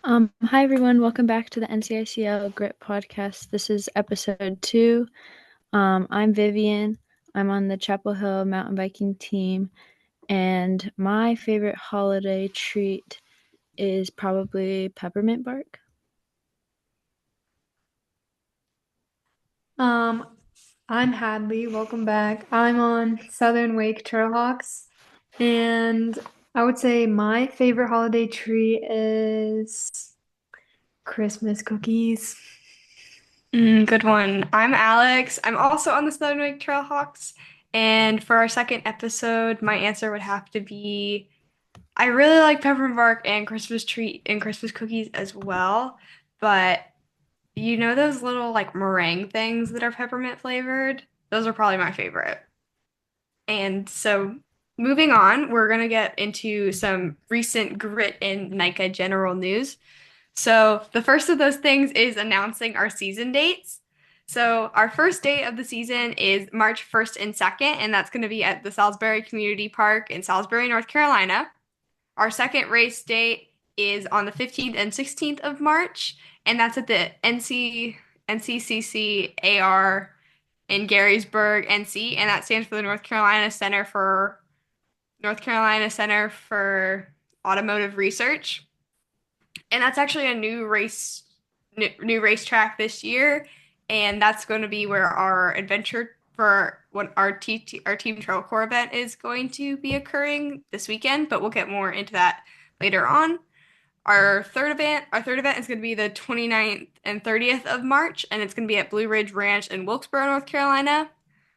Hi everyone, welcome back to the NCICL Grit podcast. This is episode 2. I'm Vivian. I'm on the Chapel Hill mountain biking team, and my favorite holiday treat is probably peppermint bark. Um, I'm Hadley. Welcome back. I'm on Southern Wake Trailhawks, and I would say my favorite holiday treat is Christmas cookies. Good one. I'm Alex. I'm also on the Southern Wake Trailhawks. And for our second episode, my answer would have to be I really like peppermint bark and Christmas tree and Christmas cookies as well. But you know those little like meringue things that are peppermint flavored? Those are probably my favorite. And so moving on, we're gonna get into some recent Grit and NICA general news. So the first of those things is announcing our season dates. So our first date of the season is March 1st and 2nd, and that's going to be at the Salisbury Community Park in Salisbury, North Carolina. Our second race date is on the 15th and 16th of March, and that's at the NCCC in Garysburg, NC, and that stands for the North Carolina Center for Automotive Research. And that's actually a new racetrack this year, and that's going to be where our adventure for what our team trail core event is going to be occurring this weekend. But we'll get more into that later on. Our third event is going to be the 29th and 30th of March, and it's going to be at Blue Ridge Ranch in Wilkesboro, North Carolina.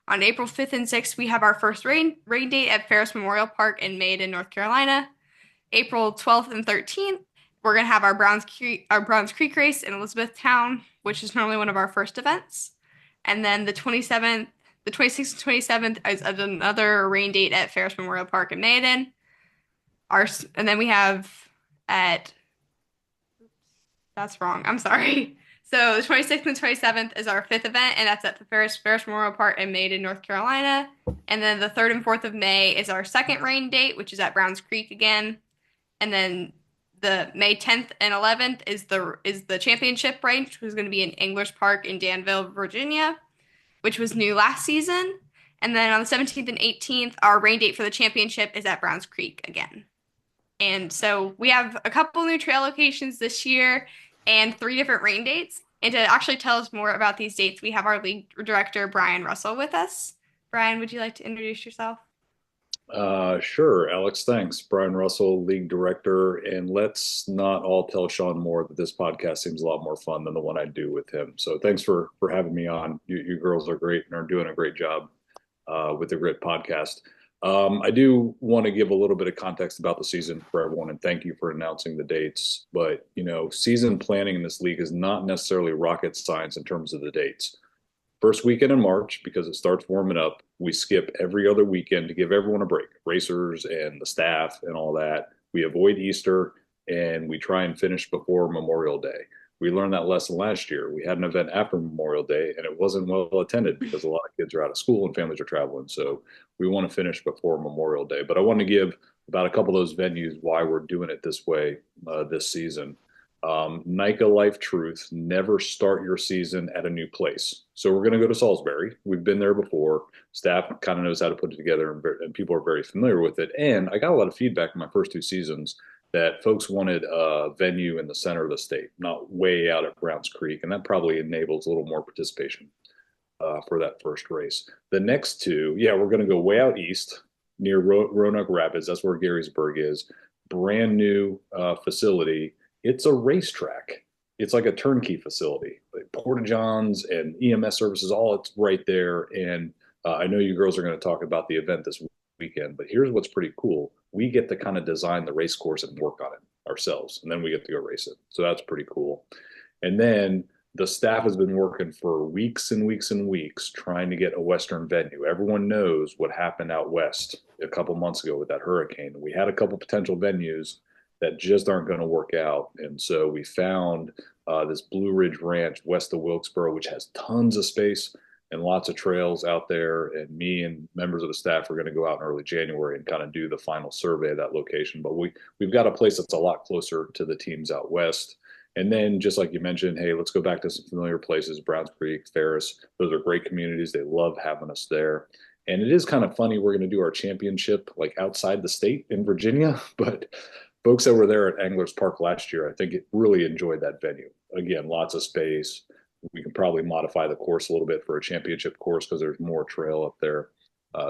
On April 5th and 6th, we have our first rain date at Ferris Memorial Park in Maiden, North Carolina. April 12th and 13th, we're going to have our Browns Creek race in Elizabethtown, which is normally one of our first events. And then the 26th and 27th is another rain date at Ferris Memorial Park in Maiden. And then we have at that's wrong. I'm sorry. So the 26th and 27th is our fifth event, and that's at the Ferris Memorial Park in Maiden, North Carolina. And then the 3rd and 4th of May is our second rain date, which is at Browns Creek again. And then the May 10th and 11th is the championship race, which was going to be in Anglers Park in Danville, Virginia, which was new last season. And then on the 17th and 18th, our rain date for the championship is at Browns Creek again. And so we have a couple new trail locations this year and 3 different rain dates. And to actually tell us more about these dates, we have our league director, Brian Russell, with us. Brian, would you like to introduce yourself? Sure, Alex. Thanks. Brian Russell, League Director. And let's not all tell Sean Moore that this podcast seems a lot more fun than the one I do with him. So thanks for having me on. You girls are great and are doing a great job with the Grit podcast. I do want to give a little bit of context about the season for everyone, and thank you for announcing the dates. But, season planning in this league is not necessarily rocket science in terms of the dates. First weekend in March, because it starts warming up, we skip every other weekend to give everyone a break, racers and the staff and all that. We avoid Easter and we try and finish before Memorial Day. We learned that lesson last year. We had an event after Memorial Day and it wasn't well attended because a lot of kids are out of school and families are traveling. So we want to finish before Memorial Day. But I want to give about a couple of those venues why we're doing it this way this season. NICA Life Truth, never start your season at a new place. So we're going to go to Salisbury. We've been there before. Staff kind of knows how to put it together, and people are very familiar with it. And I got a lot of feedback in my first 2 seasons that folks wanted a venue in the center of the state, not way out at Browns Creek. And that probably enables a little more participation for that first race. The next two, yeah, we're going to go way out east near Roanoke Rapids. That's where Garysburg is. Brand new facility. It's a racetrack. It's like a turnkey facility, like Porta Johns and EMS services, all it's right there. And I know you girls are going to talk about the event this weekend, but here's what's pretty cool. We get to kind of design the race course and work on it ourselves, and then we get to go race it. So that's pretty cool. And then the staff has been working for weeks and weeks and weeks trying to get a Western venue. Everyone knows what happened out west a couple months ago with that hurricane. We had a couple potential venues that just aren't going to work out. And so we found this Blue Ridge Ranch west of Wilkesboro, which has tons of space. and lots of trails out there. And me and members of the staff are going to go out in early January and kind of do the final survey of that location. But we've got a place that's a lot closer to the teams out west. And then, just like you mentioned, hey, let's go back to some familiar places, Browns Creek, Ferris. Those are great communities. They love having us there. And it is kind of funny. We're going to do our championship like outside the state in Virginia, but folks that were there at Anglers Park last year, I think it really enjoyed that venue. Again, lots of space. We can probably modify the course a little bit for a championship course because there's more trail up there.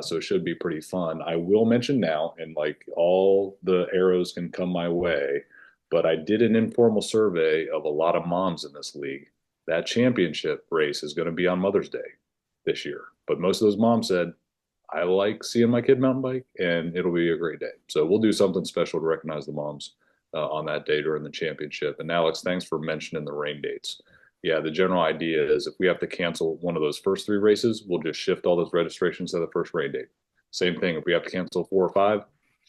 So it should be pretty fun. I will mention now, and like all the arrows can come my way, but I did an informal survey of a lot of moms in this league. That championship race is going to be on Mother's Day this year. But most of those moms said, I like seeing my kid mountain bike, and it'll be a great day. So we'll do something special to recognize the moms on that day during the championship. And Alex, thanks for mentioning the rain dates. Yeah, the general idea is if we have to cancel one of those first three races, we'll just shift all those registrations to the first rain date. Same thing, if we have to cancel 4 or 5,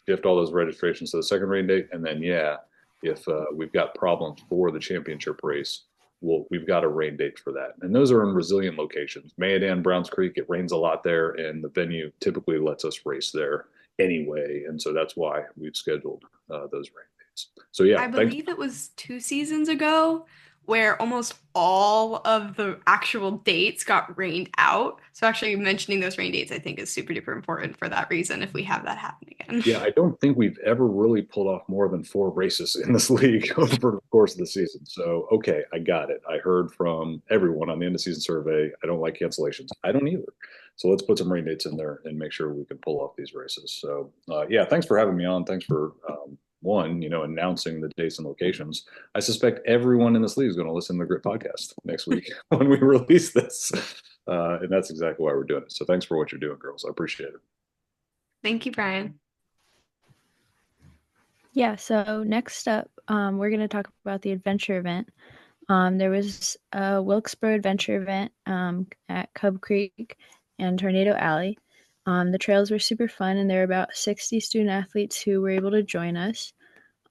shift all those registrations to the second rain date. And then, yeah, if we've got problems for the championship race, we've got a rain date for that. And those are in resilient locations. Mayodan, Browns Creek, it rains a lot there, and the venue typically lets us race there anyway. And so that's why we've scheduled those rain dates. So yeah, I believe it was 2 seasons ago where almost all of the actual dates got rained out. So actually mentioning those rain dates, I think, is super duper important for that reason if we have that happen again. Yeah, I don't think we've ever really pulled off more than 4 races in this league over the course of the season. So, okay, I got it. I heard from everyone on the end of season survey, I don't like cancellations. I don't either. So let's put some rain dates in there and make sure we can pull off these races. So, yeah, thanks for having me on. Thanks for one, announcing the dates and locations. I suspect everyone in this league is going to listen to the Grit podcast next week when we release this. And that's exactly why we're doing it. So thanks for what you're doing, girls. I appreciate it. Thank you, Brian. Yeah, so next up, we're going to talk about the adventure event. There was a Wilkesboro adventure event at Cub Creek and Tornado Alley. The trails were super fun, and there were about 60 student athletes who were able to join us.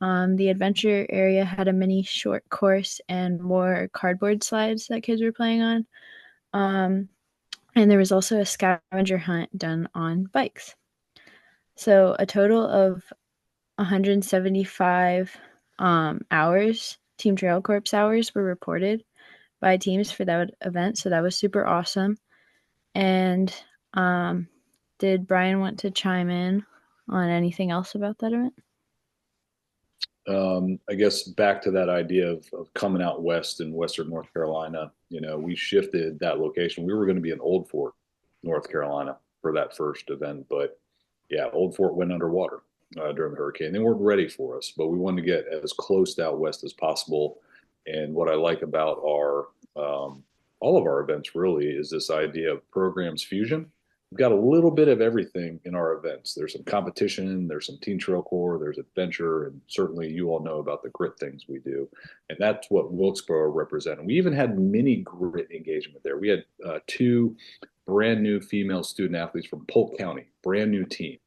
The adventure area had a mini short course and more cardboard slides that kids were playing on. And there was also a scavenger hunt done on bikes. So a total of 175 hours, Team Trail Corps hours, were reported by teams for that event. So that was super awesome. And did Brian want to chime in on anything else about that event? I guess back to that idea of coming out west in Western North Carolina, we shifted that location. We were going to be in Old Fort, North Carolina for that first event. But yeah, Old Fort went underwater during the hurricane. They weren't ready for us, but we wanted to get as close to out west as possible. And what I like about our all of our events really is this idea of programs fusion. We've got a little bit of everything in our events. There's some competition, there's some Teen Trail Corps, there's adventure, and certainly you all know about the grit things we do. And that's what Wilkesboro represented. We even had mini grit engagement there. We had 2 brand new female student athletes from Polk County, brand new team.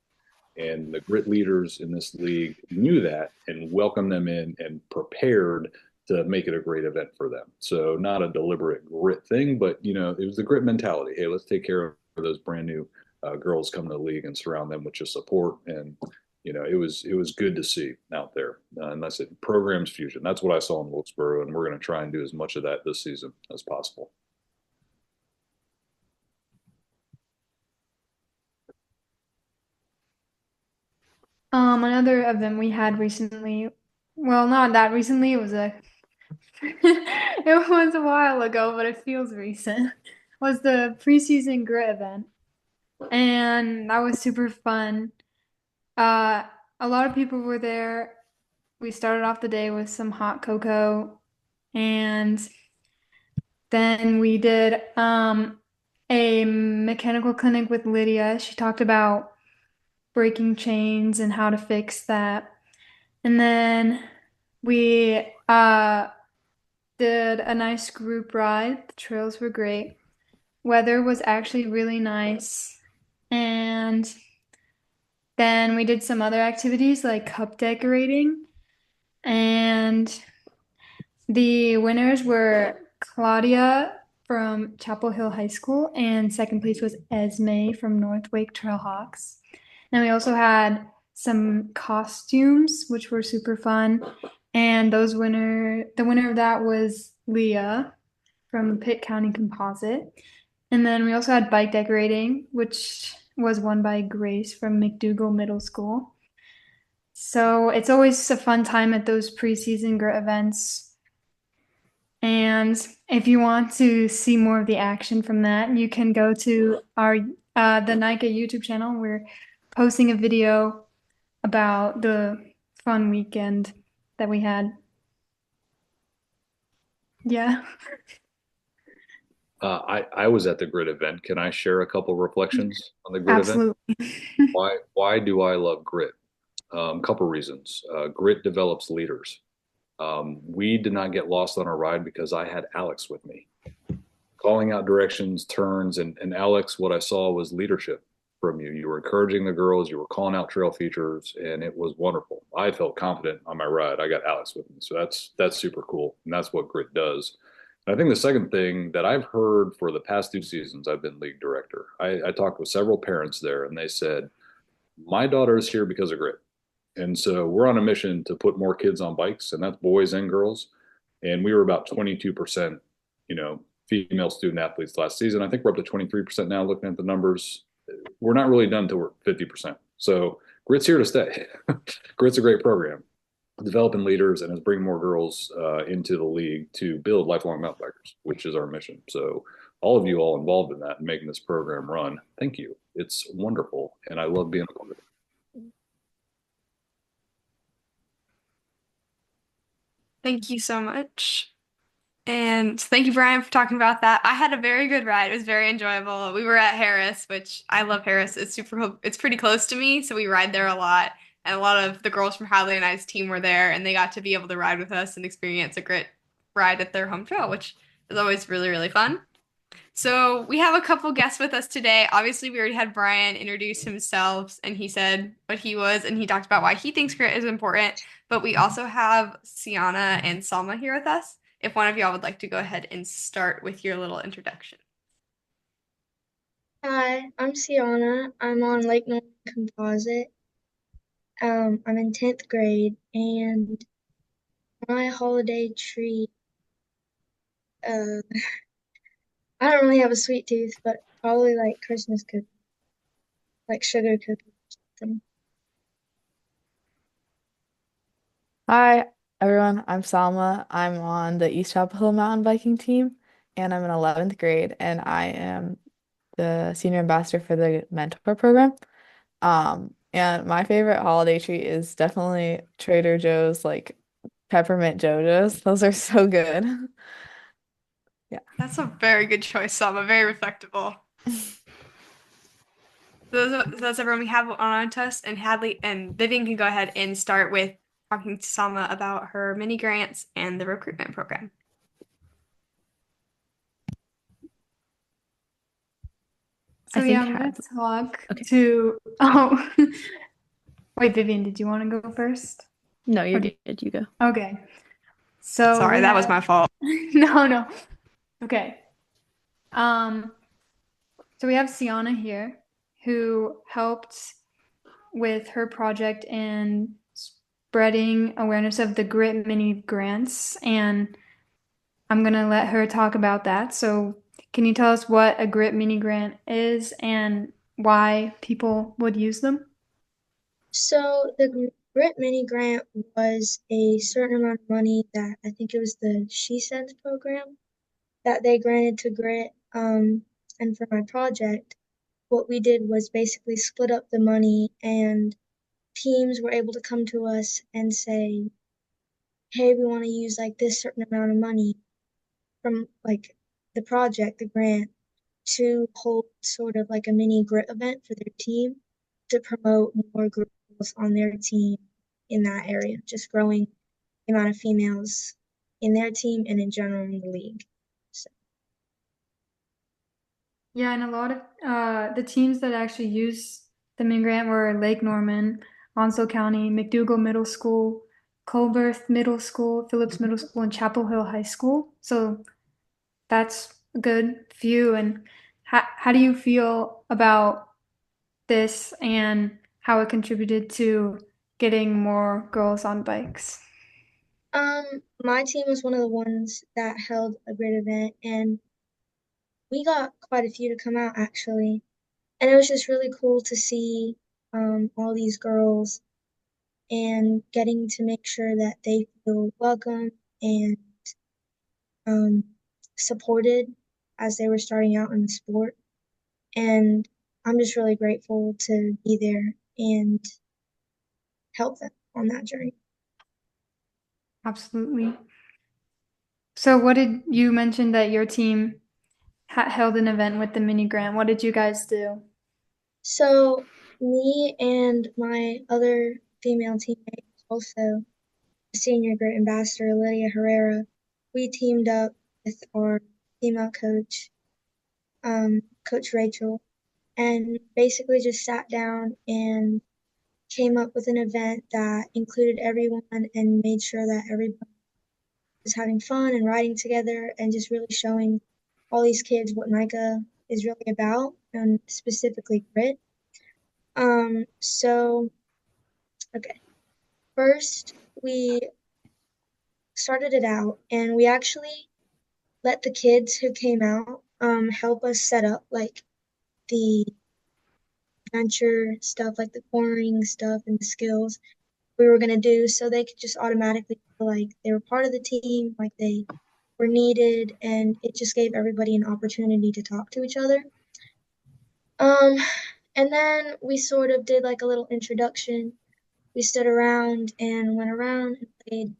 And the grit leaders in this league knew that and welcomed them in and prepared to make it a great event for them. So not a deliberate grit thing, but it was the grit mentality. Hey, let's take care of those brand new girls coming to the league and surround them with just support. And it was good to see out there. And that's it. Programs fusion. That's what I saw in Wilkesboro, and we're going to try and do as much of that this season as possible. Another event we had recently, well, not that recently, it was it was a while ago, but it feels recent, was the preseason grit event. And that was super fun. A lot of people were there. We started off the day with some hot cocoa, and then we did a mechanical clinic with Lydia. She talked about breaking chains and how to fix that. And then we did a nice group ride. The trails were great. Weather was actually really nice. And then we did some other activities like cup decorating. And the winners were Claudia from Chapel Hill High School, and second place was Esme from North Wake Trailhawks. Then we also had some costumes, which were super fun. And the winner of that was Leah from Pitt County Composite. And then we also had bike decorating, which was won by Grace from McDougal Middle School. So it's always a fun time at those preseason grit events. And if you want to see more of the action from that, you can go to our the NICA YouTube channel. We're posting a video about the fun weekend that we had. Yeah. I was at the grid event. Can I share a couple reflections on the grid event? Absolutely. Why do I love grit? Couple reasons. Grit develops leaders. We did not get lost on our ride because I had Alex with me, calling out directions, turns, and Alex, what I saw was leadership from you. You were encouraging the girls, you were calling out trail features, and it was wonderful. I felt confident on my ride. I got Alex with me, so that's super cool, and that's what grit does. And I think the second thing that I've heard for the past 2 seasons, I've been league director. I talked with several parents there, and they said, "My daughter is here because of grit." And so we're on a mission to put more kids on bikes, and that's boys and girls. And we were about 22%, female student athletes last season. I think we're up to 23% now looking at the numbers. We're not really done until we're 50%. So Grit's here to stay. Grit's a great program, developing leaders, and is bringing more girls into the league to build lifelong mountain bikers, which is our mission. So all of you all involved in that and making this program run, thank you. It's wonderful, and I love being a part of it. Thank you so much. And thank you, Brian, for talking about that. I had a very good ride. It was very enjoyable. We were at Harris, which I love Harris. It's pretty close to me, so we ride there a lot. And a lot of the girls from Hadley and I's team were there, and they got to be able to ride with us and experience a grit ride at their home trail, which is always really, really fun. So we have a couple guests with us today. Obviously, we already had Brian introduce himself, and he said what he was, and he talked about why he thinks grit is important. But we also have Siana and Salma here with us. If one of y'all would like to go ahead and start with your little introduction. Hi, I'm Siana. I'm on Lake Norman Composite. I'm in 10th grade, and my holiday treat, uh, I don't really have a sweet tooth, but probably like Christmas cookies, like sugar cookies or something. Hi, everyone. I'm Salma. I'm on the East Chapel Hill mountain biking team, and I'm in 11th grade, and I am the senior ambassador for the mentor program. And my favorite holiday treat is definitely Trader Joe's like peppermint JoJo's. Those are so good. Yeah. That's a very good choice, Selma. Very respectable. So that's everyone we have on us, and Hadley and Vivian can go ahead and start with talking to Selma about her mini grants and the recruitment program. So I think yeah, I'm gonna Hadley. talk Okay. to wait, Vivian, did you want to go first? No, you're Okay. good. You go. Okay. So Sorry, that was my fault. No. Okay. So we have Siana here who helped with her project and spreading awareness of the Grit Mini grants, and I'm gonna let her talk about that. So can you tell us what a Grit Mini grant is and why people would use them? So the Grit Mini Grant was a certain amount of money that I think it was the She Sends program that they granted to Grit. And for my project, what we did was basically split up the money, and teams were able to come to us and say, hey, we want to use like this certain amount of money from like the project, the grant, to hold sort of like a mini grit event for their team to promote more girls on their team in that area, just growing the amount of females in their team and in general in the league. So. Yeah, and a lot of the teams that actually used the mini grant were Lake Norman, Onslow County, McDougal Middle School, Colbert Middle School, Phillips Middle School, and Chapel Hill High School. So that's a good few. And how do you feel about this and how it contributed to getting more girls on bikes? My team was one of the ones that held a great event, and we got quite a few to come out actually. And it was just really cool to see all these girls and getting to make sure that they feel welcome and um, supported as they were starting out in the sport. And I'm just really grateful to be there and help them on that journey. Absolutely. So, what did you mention that your team held an event with the mini grant? What did you guys do? So, me and my other female teammate, also senior great ambassador Lydia Herrera, we teamed up with our female coach, Coach Rachel, and basically just sat down and came up with an event that included everyone and made sure that everybody was having fun and riding together and just really showing all these kids what NICA is really about and specifically grit. So okay, first we started it out and we actually let the kids who came out help us set up like the adventure stuff, like the cornering stuff and the skills we were gonna do, so they could just automatically feel like they were part of the team, like they were needed, and it just gave everybody an opportunity to talk to each other. Um, and then we sort of did like a little introduction. We stood around and went around and played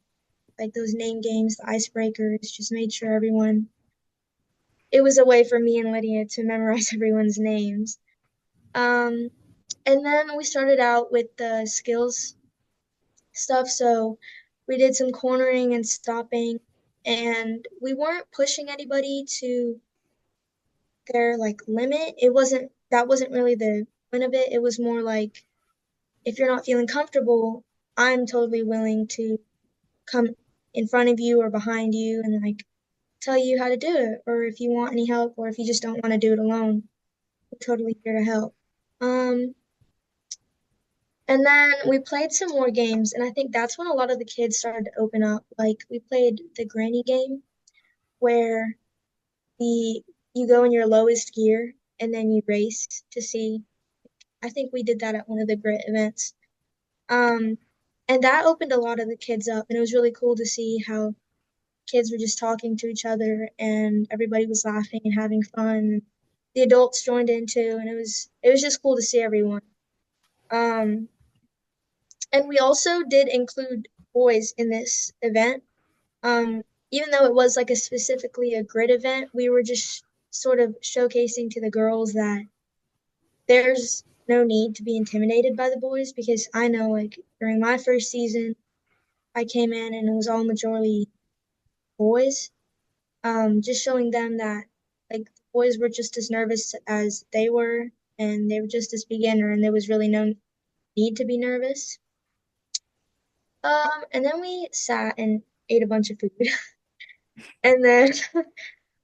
like those name games, the icebreakers, just made sure everyone, it was a way for me and Lydia to memorize everyone's names. Um, and then we started out with the skills stuff. So we did some cornering and stopping, and we weren't pushing anybody to their like limit. That wasn't really the point of it. It was more like if you're not feeling comfortable, I'm totally willing to come in front of you or behind you and like tell you how to do it, or if you want any help, or if you just don't want to do it alone, I'm totally here to help. Um, and then we played some more games, and I think that's when a lot of the kids started to open up. Like we played the granny game where the you go in your lowest gear and then you race to see. I think we did that at one of the grit events. Um, and that opened a lot of the kids up, and it was really cool to see how kids were just talking to each other and everybody was laughing and having fun. The adults joined in too, and it was just cool to see everyone. Um, and we also did include boys in this event. Um, Even though it was like a specifically a grid event, we were just sort of showcasing to the girls that there's no need to be intimidated by the boys, because I know like during my first season, I came in and it was all majority boys. Just showing them that like the boys were just as nervous as they were, and they were just as beginner, and there was really no need to be nervous. And then we sat and ate a bunch of food, and then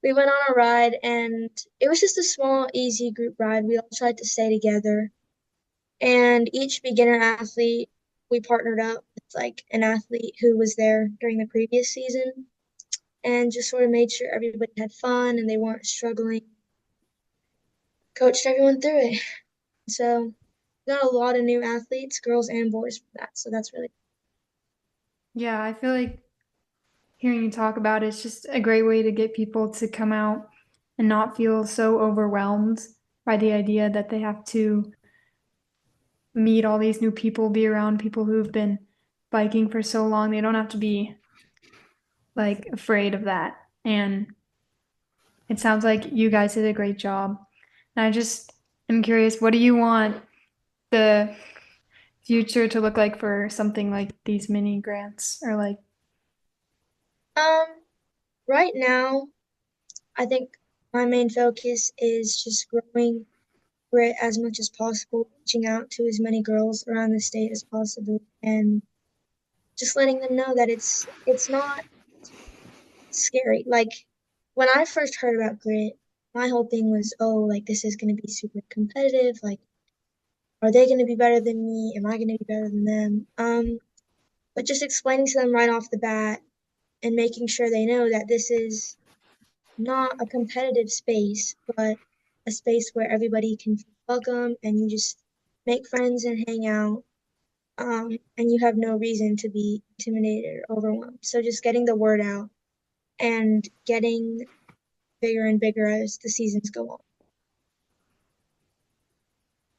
we went on a ride, and it was just a small, easy group ride. We all tried to stay together, and each beginner athlete we partnered up with like an athlete who was there during the previous season, and just sort of made sure everybody had fun and they weren't struggling. Coached everyone through it. So we got a lot of new athletes, girls and boys, for that. So that's really Yeah, I feel like hearing you talk about it's just a great way to get people to come out and not feel so overwhelmed by the idea that they have to meet all these new people, be around people who've been biking for so long. They don't have to be like afraid of that. And it sounds like you guys did a great job. And I just am curious, what do you want the future to look like for something like these mini grants or like um right now I think my main focus is just growing grit as much as possible, reaching out to as many girls around the state as possible, and just letting them know that it's not scary. Like when I first heard about grit, my whole thing was, oh, like this is gonna be super competitive. Like, are they gonna be better than me? Am I gonna be better than them? But just explaining to them right off the bat and making sure they know that this is not a competitive space, but a space where everybody can feel welcome and you just make friends and hang out. And you have no reason to be intimidated or overwhelmed. So just getting the word out and getting bigger and bigger as the seasons go on.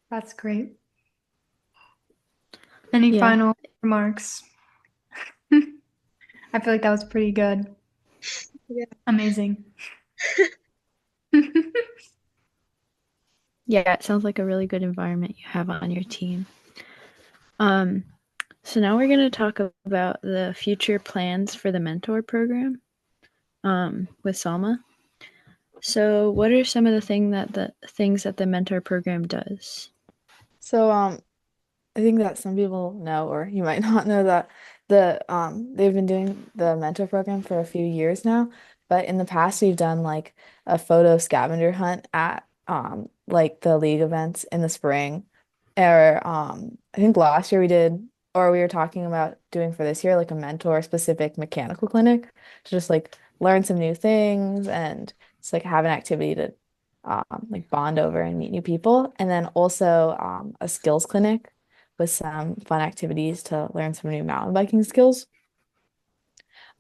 That's great. Any Yeah. final remarks? I feel like that was pretty good. Yeah. Amazing. Yeah, it sounds like a really good environment you have on your team. So now we're going to talk about the future plans for the mentor program with Salma. So what are some of the things that the mentor program does? So, I think that some people know, or you might not know that they've been doing the mentor program for a few years now. But in the past, we've done like a photo scavenger hunt at like the league events in the spring. Or I think last year we did, or we were talking about doing for this year like a mentor specific mechanical clinic to just like learn some new things and just like have an activity to like bond over and meet new people. And then also a skills clinic with some fun activities to learn some new mountain biking skills.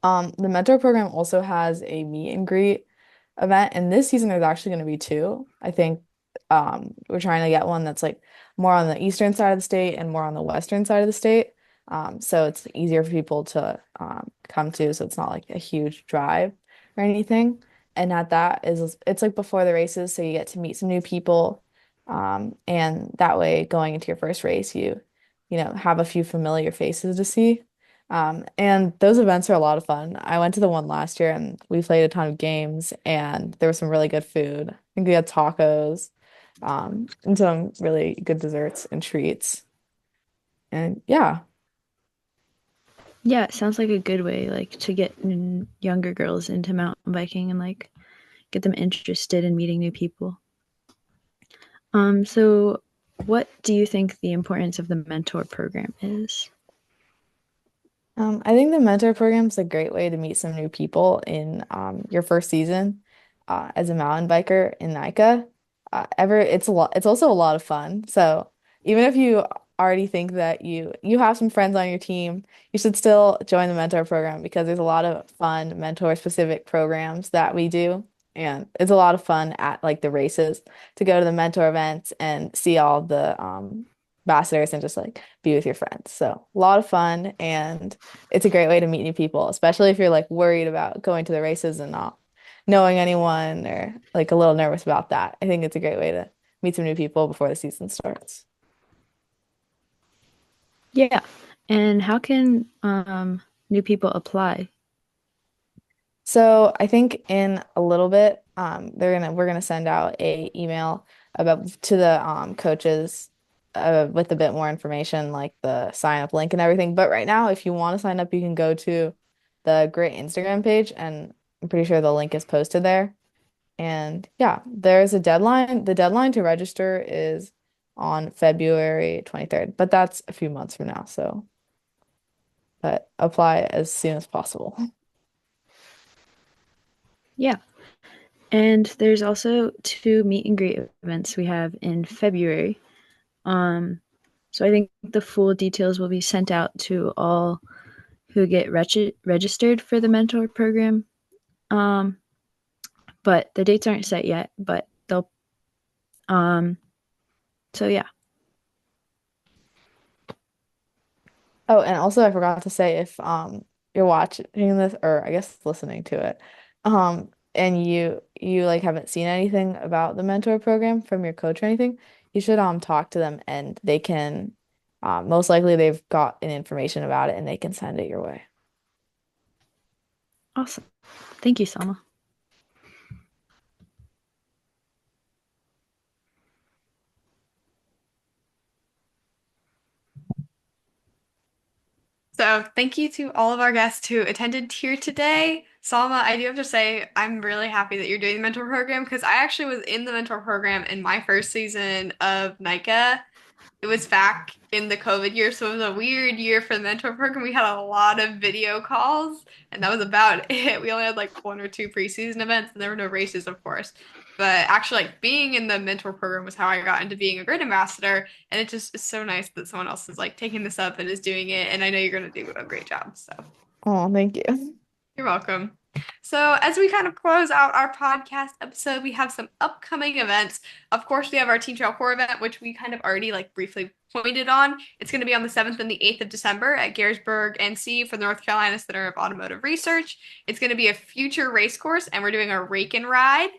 The mentor program also has a meet and greet event, and this season there's actually going to be two. I think we're trying to get one that's like more on the eastern side of the state and more on the western side of the state. So it's easier for people to come to, so it's not like a huge drive or anything. And at that is it's like before the races, so you get to meet some new people. And that way going into your first race, you know, have a few familiar faces to see. And those events are a lot of fun. I went to the one last year and we played a ton of games and there was some really good food. I think we had tacos, and some really good desserts and treats. And yeah. Yeah, it sounds like a good way like to get younger girls into mountain biking and like get them interested in meeting new people. So what do you think the importance of the mentor program is? I think the mentor program is a great way to meet some new people in your first season as a mountain biker in NICA. It's a lot. It's also a lot of fun. So even if you already think that you have some friends on your team, you should still join the mentor program because there's a lot of fun mentor specific programs that we do, and it's a lot of fun at like the races to go to the mentor events and see all the ambassadors and just like be with your friends. So a lot of fun and it's a great way to meet new people, especially if you're like worried about going to the races and not knowing anyone or like a little nervous about that. I think it's a great way to meet some new people before the season starts. Yeah. And how can new people apply? So I think in a little bit, we're gonna send out a email about to the coaches with a bit more information, like the sign up link and everything. But right now, if you want to sign up, you can go to the Grit Instagram page, and I'm pretty sure the link is posted there. And yeah, there's a deadline. The deadline to register is on February 23rd, but that's a few months from now. So, but apply as soon as possible. Yeah. And there's also two meet and greet events we have in February. So I think the full details will be sent out to all who get registered for the mentor program. But the dates aren't set yet, but they'll so yeah. Oh, and also I forgot to say if you're watching this or I guess listening to it, and you like haven't seen anything about the mentor program from your coach or anything, you should talk to them and they can most likely they've got an information about it and they can send it your way. Awesome. Thank you, Salma. So thank you to all of our guests who attended here today. Salma, I do have to say, I'm really happy that you're doing the mentor program because I actually was in the mentor program in my first season of NICA. It was back in the COVID year, so it was a weird year for the mentor program. We had a lot of video calls, and that was about it. We only had like one or two preseason events, and there were no races, of course. But actually, like being in the mentor program was how I got into being a grid ambassador, and it just is so nice that someone else is like taking this up and is doing it. And I know you're going to do a great job. So Oh, thank you. you're welcome. So, as we kind of close out our podcast episode, we have some upcoming events. Of course, we have our Team Trail Core event, which we kind of already like briefly pointed on. It's going to be on the 7th and the 8th of December at Gettysburg, NC for the North Carolina Center of Automotive Research. It's going to be a future race course, and we're doing a rake and ride.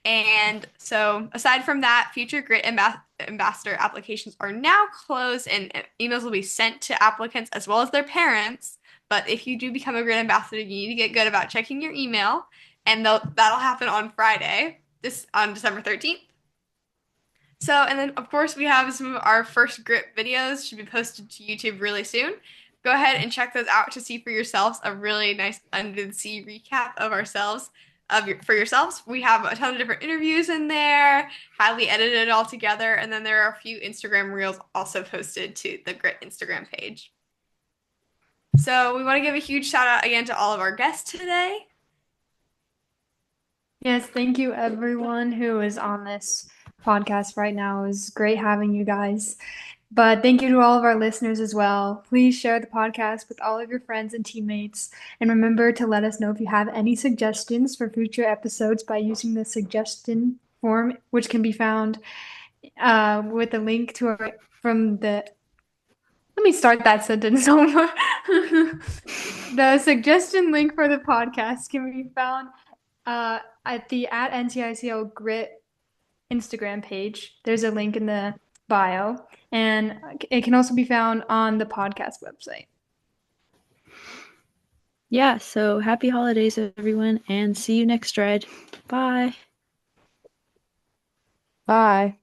And so, aside from that, future grid ambassador applications are now closed, and emails will be sent to applicants as well as their parents. But if you do become a grid ambassador, you need to get good about checking your email, and that'll happen on Friday, this on December 13th. So, and then of course we have some of our first grip videos should be posted to YouTube really soon. Go ahead and check those out to see for yourselves a really nice under the sea recap of ourselves for yourselves. We have a ton of different interviews in there, highly edited all together, and then there are a few Instagram reels also posted to the Grit Instagram page. So we want to give a huge shout out again to all of our guests today. Yes, thank you everyone who is on this podcast right now. It was great having you guys. But thank you to all of our listeners as well. Please share the podcast with all of your friends and teammates. And remember to let us know if you have any suggestions for future episodes by using the suggestion form, which can be found with a link to our from the. Let me start that sentence over. The suggestion link for the podcast can be found at the @NCICL Grit Instagram page. There's a link in the bio, and it can also be found on the podcast website. Yeah, so happy holidays, everyone, and see you next ride. Bye. Bye.